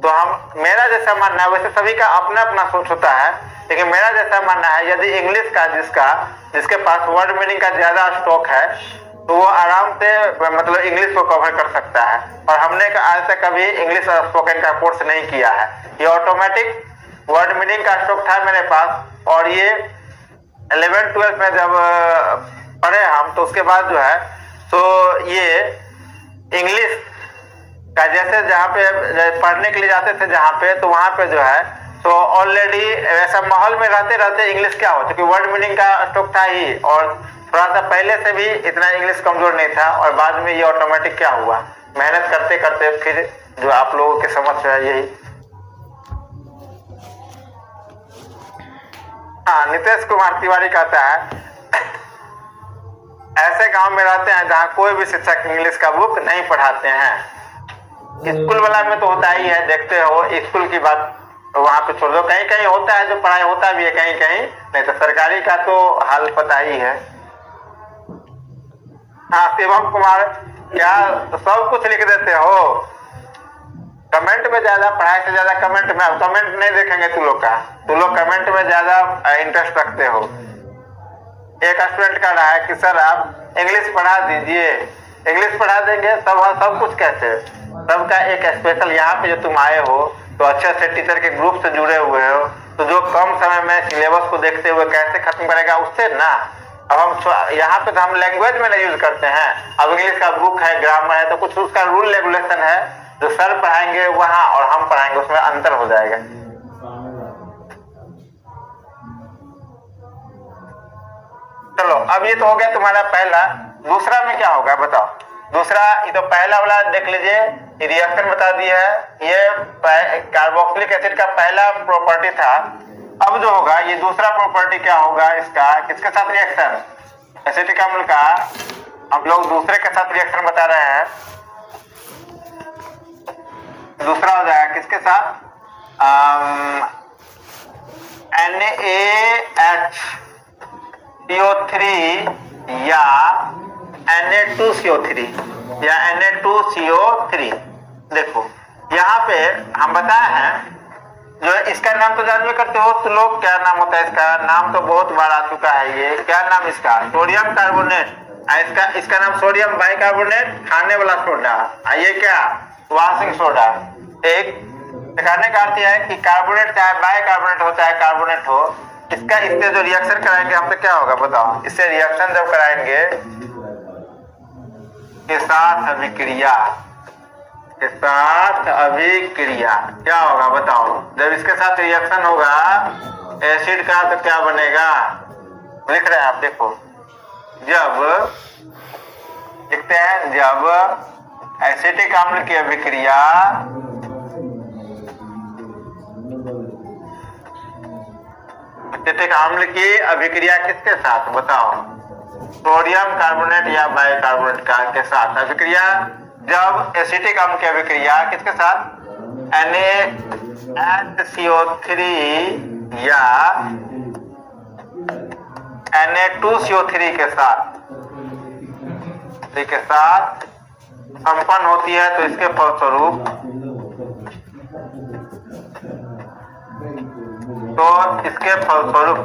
तो हम, मेरा जैसा मानना है, वैसे सभी का अपना अपना सोच होता है, लेकिन मेरा जैसा मानना है, यदि इंग्लिश का जिसके पास वर्ड मीनिंग का ज्यादा स्टॉक है, तो वो आराम से मतलब इंग्लिश को कवर कर सकता है। और हमने आज तक कभी इंग्लिश स्पोकन का कोर्स नहीं किया है, ये ऑटोमेटिक वर्ड मीनिंग का स्टॉक था मेरे पास, और ये 11th-12th में जब पढ़े हम, तो उसके बाद जो है, तो ये इंग्लिश का जैसे जहाँ पे पढ़ने के लिए जाते थे जहाँ पे, तो वहाँ पे जो है, तो ऑलरेडी ऐसा माहौल में रहते रहते इंग्लिश क्या हो, क्योंकि वर्ड मीनिंग का स्टॉक था ही, और थोड़ा सा पहले से भी इतना इंग्लिश कमजोर नहीं था, और बाद में ये ऑटोमेटिक क्या हुआ, मेहनत करते करते फिर जो आप लोगों की समझ है यही। हाँ, नितेश कुमार तिवारी कहता है ऐसे गांव में रहते हैं जहाँ कोई भी शिक्षक इंग्लिश का बुक नहीं पढ़ाते हैं, स्कूल वाला में तो होता ही है, देखते हो, स्कूल की बात वहां पे छोड़ दो, कहीं कहीं होता है जो पढ़ाई होता भी है, कहीं कहीं नहीं, तो सरकारी का तो हाल पता ही है। हाँ शिवम कुमार, क्या सब कुछ लिख देते हो, कमेंट में ज्यादा, पढ़ाई से ज्यादा कमेंट में, कमेंट नहीं देखेंगे तुम लोग का, तुम लोग कमेंट में ज्यादा इंटरेस्ट रखते हो। एक स्टूडेंट कह रहा है कि सर आप इंग्लिश पढ़ा दीजिए, इंग्लिश पढ़ा देंगे, सब कुछ कैसे, सबका एक स्पेशल, यहाँ पे जो तुम आए हो तो अच्छे अच्छे टीचर के ग्रुप से जुड़े हुए हो, तो जो कम समय में सिलेबस को देखते हुए कैसे खत्म करेगा उससे ना। अब हम यहाँ पे तो हम लैंग्वेज में नहीं यूज करते हैं, अब इंग्लिश का बुक है, ग्रामर है, तो कुछ उसका रूल रेगुलेशन है, जो सर पढ़ाएंगे वहाँ और हम पढ़ाएंगे उसमें अंतर हो जाएगा। चलो, अब ये तो हो गया तुम्हारा पहला। दूसरा में क्या होगा बताओ, दूसरा, ये तो पहला वाला देख लीजिए, ये रिएक्शन बता दिया है, ये कार्बोक्सिलिक एसिड का पहला प्रॉपर्टी था। अब जो होगा ये दूसरा प्रॉपर्टी क्या होगा इसका, किसके साथ रिएक्शन, एसिटिक अम्ल का, हम लोग दूसरे के साथ रिएक्शन बता रहे हैं, दूसरा हो जाएगा किसके साथ, NaHCO3 या Na2CO3 या Na2CO3। देखो यहाँ पे हम बताए हैं, जो इसका नाम तो जानवे करते हो तो लोग, क्या नाम होता है इसका, नाम तो बहुत बार आ चुका है, ये क्या नाम इसका, सोडियम कार्बोनेट, इसका नाम सोडियम बाइकार्बोनेट, खाने वाला सोडा, ये क्या वाशिंग सोडा। एक दिखाने का अर्थ है कि कार्बोनेट चाहे बाइकार्बोनेट हो चाहे कार्बोनेट हो, इसका इससे जो रिएक्शन कराएंगे हमसे क्या होगा बताओ, इससे रिएक्शन जब कराएंगे, के साथ अभिक्रिया, के साथ अभिक्रिया क्या होगा बताओ। जब इसके साथ रिएक्शन होगा एसिड का तो क्या बनेगा, लिख रहे हैं आप देखो। जब लिखते हैं जब एसिटिक अम्ल की अभिक्रिया एसिटिक अम्ल की अभिक्रिया किसके साथ बताओ, सोडियम कार्बोनेट या बाइकार्बोनेट का के साथ अभिक्रिया। जब एसिटिक अम्ल की अभिक्रिया किसके साथ, NaHCO3 या Na2CO3 के साथ संपन्न होती है तो इसके फलस्वरूप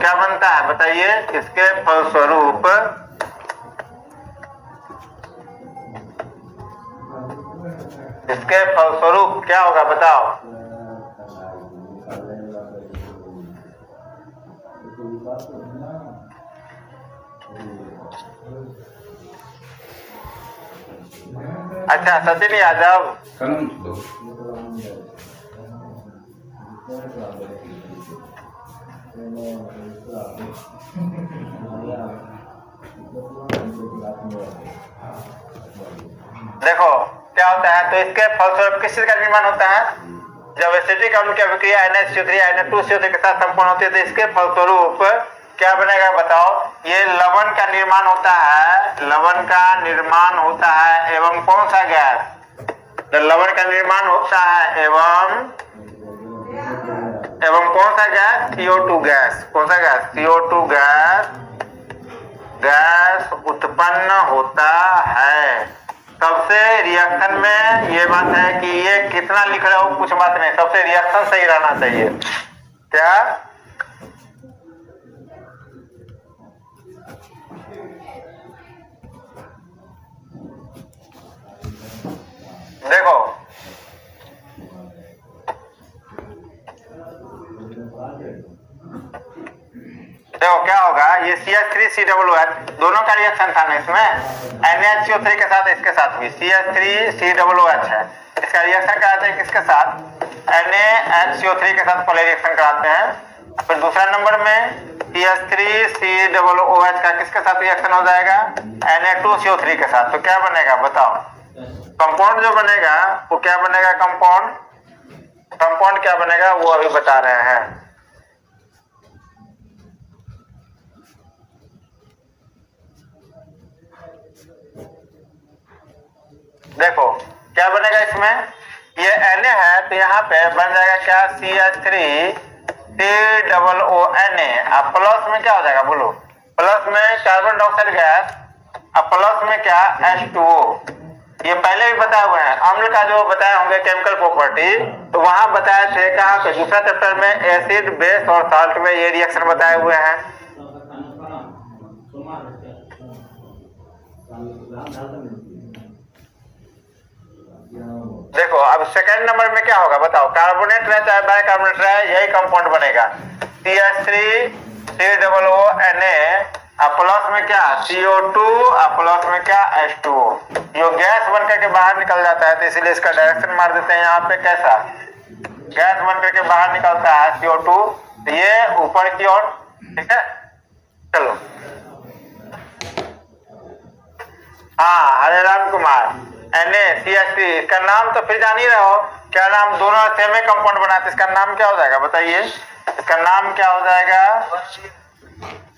क्या बनता है बताइए। इसके फलस्वरूप क्या होगा बताओ। अच्छा सचिन यादव, देखो क्या होता है तो इसके फलस्वरूप किस चीज का निर्माण होता है। जब एसिटिक अम्ल की अभिक्रिया NaCO3 Na2CO3 के साथ संपन्न होती है तो इसके फलस्वरूप क्या बनेगा बताओ। ये लवण का निर्माण होता है, लवण का निर्माण होता है एवं कौन सा गैस, लवण का निर्माण होता है एवं कौन सा गैस, CO2 गैस। कौन सा गैस, CO2 गैस उत्पन्न होता है। सबसे रिएक्शन में ये बात है कि ये कितना लिख रहे हो कुछ बात नहीं, सबसे रिएक्शन सही रहना चाहिए। क्या देखो क्या होगा, ये CH3COOH दोनों का रिएक्शन था ना इसमें, NaHCO3 के साथ इसके साथ भी CH3COOH है। इसका रिएक्शन कराते हैं किसके साथ, NaHCO3 के साथ पहले रिएक्शन कराते हैं। फिर दूसरा नंबर में CH3COOH का किसके साथ रिएक्शन हो जाएगा, Na2CO3 के साथ। तो क्या बनेगा बताओ, कंपाउंड जो बनेगा वो क्या बनेगा, कंपाउंड क्या बनेगा वो अभी बता रहे हैं। देखो क्या बनेगा इसमें, ये Na है तो यहाँ पे बन जाएगा क्या, CH3COONA। अब प्लस में क्या हो जाएगा बोलो, प्लस में कार्बन डाइऑक्साइड गैस, अब प्लस में क्या H2O। ये पहले भी बताए हुए हैं, अम्ल का जो बताए होंगे केमिकल प्रॉपर्टी तो वहां बताए थे कहाँ पे, दूसरा चैप्टर में एसिड बेस और साल्ट में ये रिएक्शन बताए हुए हैं। देखो अब सेकंड नंबर में क्या होगा बताओ, कार्बोनेट रहे चाहे बाइकार्बोनेट रहे यही कंपाउंड बनेगा, CH3COONA, प्लस में क्या CO2, प्लस में क्या H2O। ये गैस बनकर के बाहर निकल जाता है तो इसलिए इसका डायरेक्शन मार देते हैं यहाँ पे, कैसा गैस बनकर के बाहर निकलता है CO2, ये ऊपर की ओर, ठीक है। चलो हाँ, हरे राम कुमार, NaCH3, इसका नाम तो फिर जान ही रहे हो, क्या नाम, दोनों सेम ही कंपाउंड बनाते, इसका नाम क्या हो जाएगा बताइए, इसका नाम क्या हो जाएगा,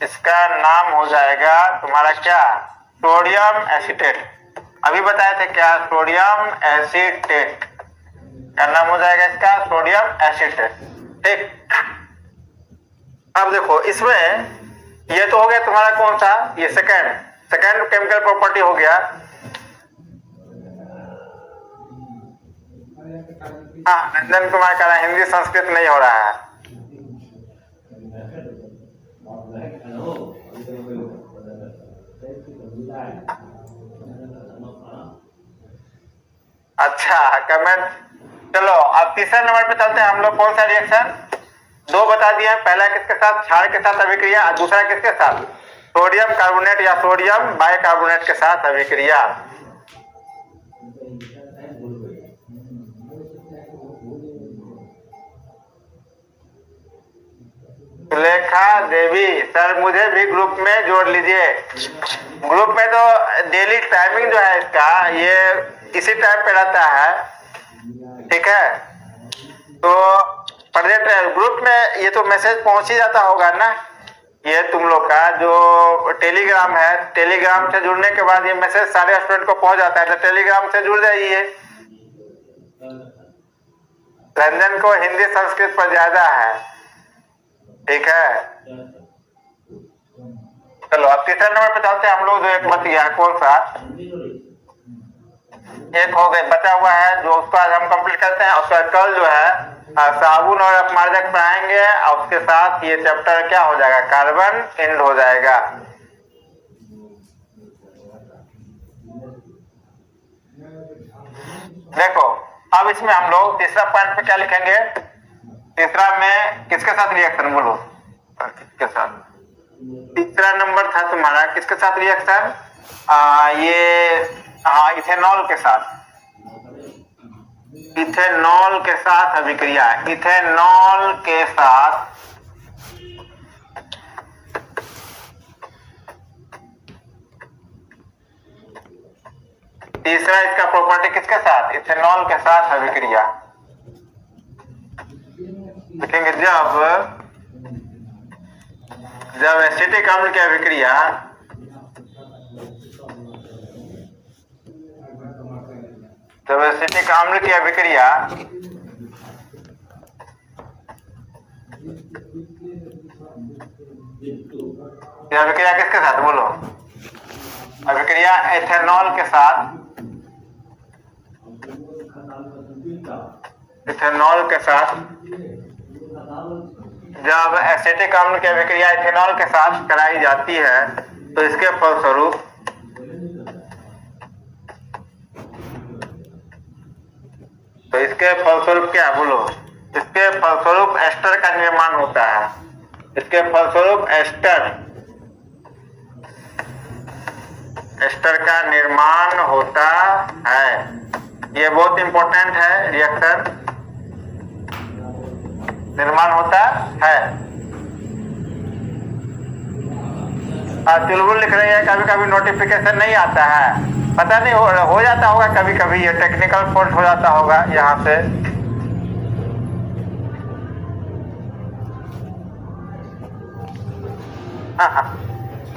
इसका नाम हो जाएगा तुम्हारा क्या, सोडियम एसीटेट। अभी बताए थे क्या, सोडियम एसीटेट का नाम हो जाएगा इसका सोडियम एसीटेट, ठीक। अब देखो इसमें ये तो हो गया तुम्हारा कौन सा, ये सेकंड केमिकल प्रॉपर्टी हो गया। हाँ नंदन कुमार कह रहा है हिंदी संस्कृत नहीं हो रहा है। अच्छा कमेंट, चलो अब तीसरे नंबर पे चलते हैं हम लोग। कौन सा रिएक्शन, दो बता दिए, पहला किसके साथ, क्षार के साथ अभिक्रिया, दूसरा किसके साथ, सोडियम कार्बोनेट या सोडियम बाइकार्बोनेट के साथ अभिक्रिया। सुलेखा देवी, सर मुझे भी ग्रुप में जोड़ लीजिए। ग्रुप में तो डेली टाइमिंग जो है इसका ये इसी टाइम पे रहता है, ठीक है। तो प्रेजेंट ग्रुप में ये तो मैसेज पहुंच ही जाता होगा ना। ये तुम लोग का जो टेलीग्राम है, टेलीग्राम से जुड़ने के बाद ये मैसेज सारे स्टूडेंट को पहुंच जाता है, तो टेलीग्राम से जुड़ जाइए। रंजन को हिंदी संस्कृत पर ज्यादा है, ठीक है। चलो अब तीसरे नंबर पे चलते हैं हम लोग। जो एक बच गया कौन सा, एक हो गए बचा हुआ है जो उसको आज हम कंप्लीट करते हैं। उसका कल जो है साबुन और अपमार्जक पढ़ाएंगे और उसके साथ ये चैप्टर क्या हो जाएगा, कार्बन एंड हो जाएगा। देखो अब इसमें हम लोग तीसरा पॉइंट पे क्या लिखेंगे, तीसरा में किसके साथ रिएक्शन, बोलो किसके साथ। तीसरा नंबर था तुम्हारा किसके साथ रिएक्शन, ये हाँ इथेनॉल के साथ, इथेनॉल के साथ अभिक्रिया, इथेनॉल के साथ तीसरा इसका प्रॉपर्टी किसके साथ, इथेनॉल के साथ अभिक्रिया। देखेंगे जब एसिटिक अम्ल की अभिक्रिया जब एसिटिक अम्ल की अभिक्रिया किसके साथ, बोलो अभिक्रिया एथेनॉल के साथ, इथेनॉल के साथ जब एसिटिक अम्ल की अभिक्रिया इथेनॉल के साथ कराई जाती है तो इसके फलस्वरूप क्या, बोलो इसके फलस्वरूप एस्टर का निर्माण होता है। इसके फलस्वरूप एस्टर का निर्माण होता है। ये बहुत इंपॉर्टेंट है, रिएक्शन निर्माण होता है। चुलबुल लिख रही है कभी कभी नोटिफिकेशन नहीं आता है, पता नहीं हो जाता होगा कभी कभी, ये टेक्निकल फॉल्ट हो जाता होगा यहाँ से।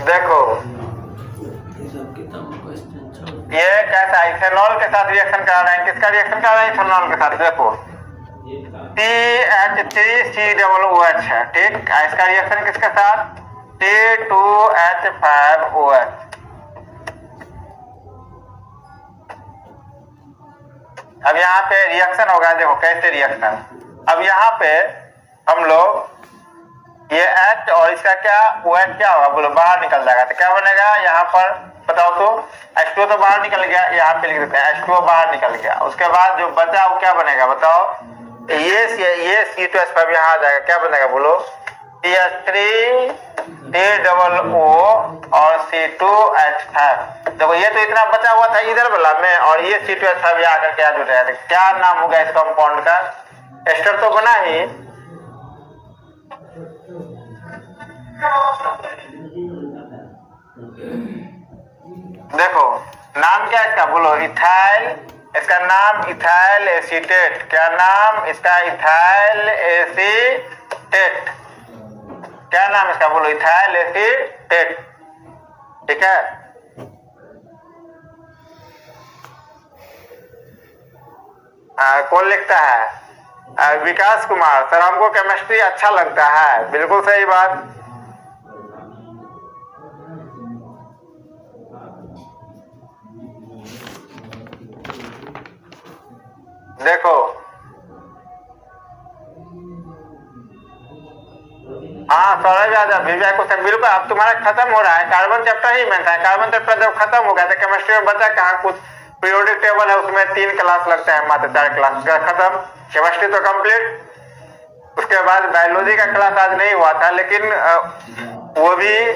देखो ये कैसा इथेनॉल के साथ रिएक्शन करा रहे हैं, किसका रिएक्शन करा रहे हैं, इथेनॉल के साथ। देखो CH3COOH है, ठीक। इसका रिएक्शन किसके साथ, C2H5OH। अब यहाँ पे रिएक्शन होगा, देखो कैसे रिएक्शन। अब यहाँ पे हम लोग ये H और इसका क्या OH क्या होगा, बोलो बाहर निकल जाएगा। तो क्या बनेगा यहाँ पर बताओ तो, H2O तो बाहर निकल गया, यहाँ पे लिख देते हैं H2O बाहर निकल गया। उसके बाद जो बचा वो क्या बनेगा बताओ, ये C2H5 यहाँ आ जाएगा, क्या बनेगा बोलो, CH3COO और C2H5। देखो ये तो इतना बचा हुआ था इधर वाला में, और ये C2H5 यहाँ आकर क्या जुड़ रहा है, क्या नाम होगा इस कंपाउंड का, एस्टर तो बना ही। देखो नाम क्या इसका, बोलो इथाइल, इसका नाम इथाइल एसीटेट। क्या नाम इसका, इथाइल एसीटेट। क्या नाम इसका, बोलो इथाइल एसीटेट, ठीक है। कौन लिखता है, विकास कुमार। सर हमको केमिस्ट्री अच्छा लगता है, बिल्कुल सही बात। देखो हाँ सौरभ यादव विजय क्वेश्चन बिल्कुल। अब तुम्हारा खत्म हो रहा है, कार्बन चैप्टर ही मेन था। कार्बन चैप्टर जब खत्म हो गया तो केमिस्ट्री में बचा कहाँ कुछ, पीरियोडिक टेबल है उसमें 3 क्लास लगता है, मात्र 4 क्लास खत्म, केमिस्ट्री तो कंप्लीट। उसके बाद बायोलॉजी का क्लास आज नहीं हुआ था, लेकिन वो भी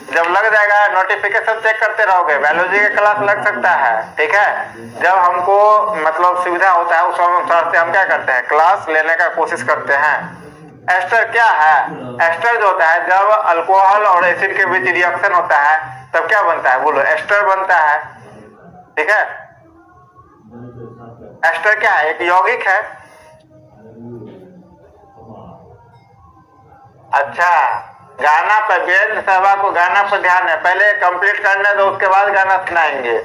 जब लग जाएगा नोटिफिकेशन चेक करते रहोगे, बायोलॉजी का क्लास लग सकता है, ठीक है। जब हमको मतलब सुविधा होता है उस अनुसार से हम क्या करते हैं, क्लास लेने का कोशिश करते हैं, एस्टर क्या है? एस्टर जो होता है जब अल्कोहल और एसिड के बीच रिएक्शन होता है तब क्या बनता है? बोलो, एस्टर बनता है। ठीक है, एस्टर क्या है? एक यौगिक है। अच्छा, गाना पर वीरेंद्र सहवाग को गाना पर ध्यान है, पहले कंप्लीट करने दो उसके बाद गाना सुनाएंगे।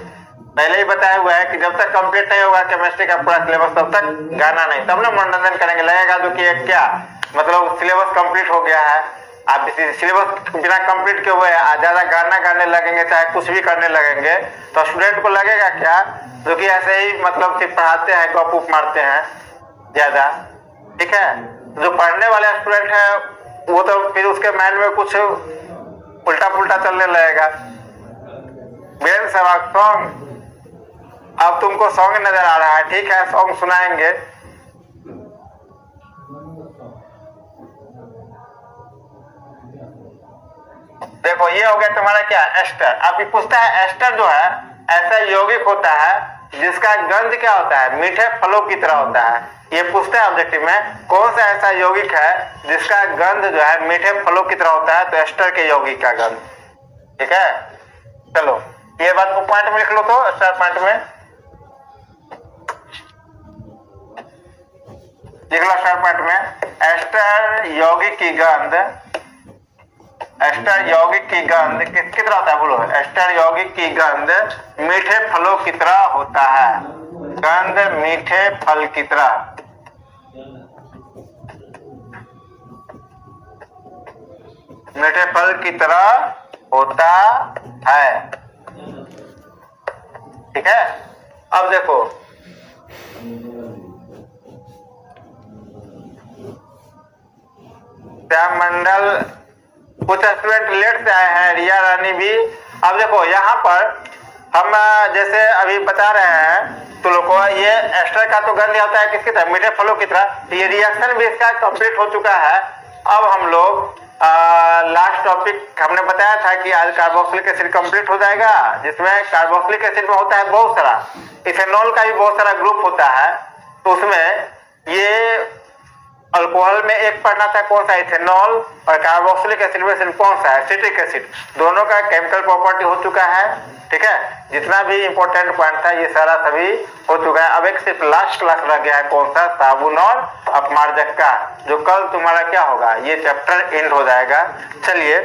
पहले ही बताया हुआ है कि जब तक कंप्लीट नहीं होगा केमिस्ट्री का पूरा सिलेबस तब तक गाना नहीं, तब ना मनोरंजन करेंगे। लगेगा जो कि एक क्या मतलब सिलेबस कंप्लीट हो गया है, आप सिलेबस बिना कंप्लीट के हुए ज्यादा गाना गाने लगेंगे चाहे कुछ भी करने लगेंगे तो स्टूडेंट को लगेगा क्या जो कि ऐसे ही मतलब सिर्फ पढ़ाते हैं, गप उप मारते हैं ज्यादा। ठीक है, जो पढ़ने वाले स्टूडेंट है वो तो फिर उसके माइंड में कुछ उल्टा पुल्टा चलने लगेगा। वीरेंद्र सहवाग सॉन्ग, अब तुमको सॉन्ग नजर आ रहा है, ठीक है सॉन्ग सुनाएंगे। देखो ये हो गया तुम्हारा क्या? एस्टर। अब ये पूछता है एस्टर जो है ऐसा यौगिक होता है जिसका गंध क्या होता है? मीठे फलों की तरह होता है। ये पूछता है ऑब्जेक्टिव में कौन सा ऐसा यौगिक है जिसका गंध जो है मीठे फलों की तरह होता है, तो एस्टर के यौगिक का गंध। ठीक है, चलो ये बात को पॉइंट में लिख लो, तो स्टार पॉइंट में लिख लो। स्टार पॉइंट में एस्टर यौगिक की गंध, एस्टर यौगिक की गंध किसकी तरह होता है? बोलो, एस्टर यौगिक की गंध मीठे फलों की तरह होता है। गंध मीठे फल की तरह, मीठे फल की तरह होता है। ठीक है, अब देखो श्याम मंडल, कुछ स्टूडेंट लेट से आए हैं, रिया रानी भी। अब देखो यहाँ पर हम जैसे अभी बता रहे हैं तो लोग को ये एस्टर का तो गंध होता है किसकी तरह? मीठे फलों की तरह। ये रिएक्शन भी इसका कंप्लीट हो चुका है। अब हम लोग लास्ट टॉपिक हमने बताया था कि आज कार्बोक्सिलिक एसिड कंप्लीट हो जाएगा, जिसमें कार्बोक्सिलिक एसिड में होता है बहुत सारा, इथेनॉल का भी बहुत सारा ग्रुप होता है। तो उसमें ये अल्कोहल में एक पढ़ना था कौन सा? इथेनॉल। और कार्बोक्सिलिक एसिड में सिर्फ कौन सा है? Citric acid. दोनों का केमिकल प्रॉपर्टी हो चुका है। ठीक है, जितना भी इंपॉर्टेंट पॉइंट था ये सारा सभी हो चुका है। अब एक सिर्फ लास्ट क्लास रह गया है कौन सा? साबुन और अपमार्जक का, जो कल तुम्हारा क्या होगा? ये चैप्टर एंड हो जाएगा। चलिए